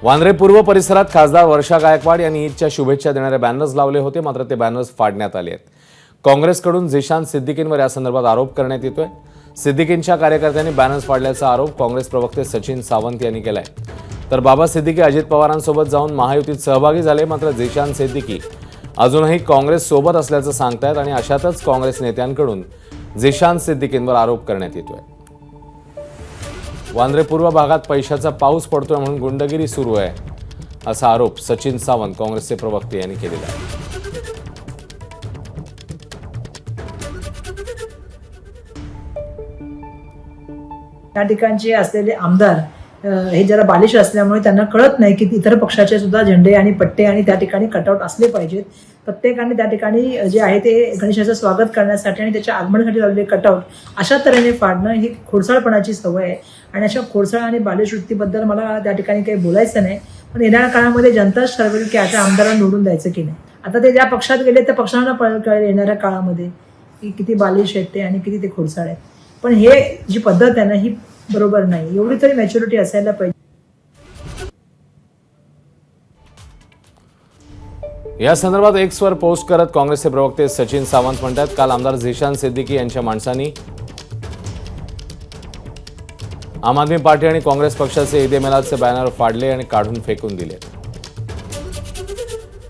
वांद्रे पूर्व परिसरात खासदार वर्षा गायकवाड यांनी ईदच्या शुभेच्छा देणारे बॅनर्स लावले होते, मात्र ते बॅनर्स फाडण्यात आले आहेत। काँग्रेसकडून झिशान सिद्दीकींवर या संदर्भात आरोप करण्यात येतोय। सिद्दीकींच्या कार्यकर्त्यांनी बॅनर्स फाडल्याचा आरोप काँग्रेस प्रवक्ते सचिन सावंत यांनी केलाय। तर बाबा सिद्दीकी अजित पवारांसोबत जाऊन महायुतीत सहभागी झाले, मात्र झिशान सिद्दीकी अजूनही काँग्रेस सोबत असल्याचं सांगतायत आणि अशातच काँग्रेस नेत्यांकडून झिशान सिद्दीकींवर आरोप करण्यात येतोय। वांद्रे पूर्व भागात पैशाचा पाऊस पडतोय म्हणून गुंडगिरी सुरू आहे, असा आरोप सचिन सावंत काँग्रेसचे प्रवक्ते यांनी केलेला आहे। या ठिकाणचे असलेले आमदार हे जरा बालिश असल्यामुळे त्यांना कळत नाही की इतर पक्षाचे सुद्धा झेंडे आणि पट्टे आणि त्या ठिकाणी कटआउट असले पाहिजेत। प्रत्येकाने त्या ठिकाणी जे आहे ते गणेशाचं स्वागत करण्यासाठी आणि त्याच्या आगमनासाठी लावलेले कटआउट अशा तऱ्हेने फाडणं ही खोडसाळपणाची सवय आहे आणि अशा खोडसाळ आणि बालिश वृत्तीबद्दल मला त्या ठिकाणी काही बोलायचं नाही। पण येणाऱ्या काळामध्ये जनताच ठरवेल की अशा आमदारांना निवडून द्यायचं की नाही। आता ते ज्या पक्षात गेले त्या पक्षांना कळेल येणाऱ्या काळामध्ये की किती बालिश आहेत ते आणि किती ते खोडसाळ आहेत। पण हे जी पद्धत आहे ना ही बरोबर नाही, एवढी तरी मॅच्युरिटी असायला पाहिजे। या संदर्भात एक्सवर पोस्ट करत काँग्रेसचे प्रवक्ते सचिन सावंत म्हणतात, काल आमदार झिशान सिद्दीकी यांच्या माणसांनी आम आदमी पार्टी आणि काँग्रेस पक्षाचे ईद ए मिलादचे बॅनर फाडले आणि काढून फेकून दिले।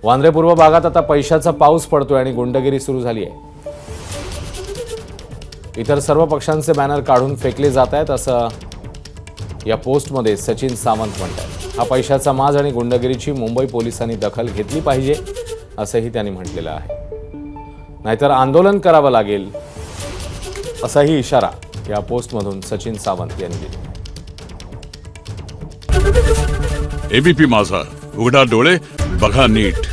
वांद्रे पूर्व भागात आता पैशाचा पाऊस पडतोय आणि गुंडगिरी सुरू झाली आहे। इतर सर्व पक्षांचे बॅनर काढून फेकले जात आहेत, असं या पोस्टमध्ये सचिन सावंत म्हणतात। हा पैशाचा माज आणि गुंडगिरीची मुंबई पोलिसांनी दखल घेतली पाहिजे, असंही त्यांनी म्हटलेलं आहे। नाहीतर आंदोलन करावं लागेल, असाही इशारा या पोस्टमधून सचिन सावंत यांनी दिला। एबीपी माझा, उघडा डोळे बघा नीट।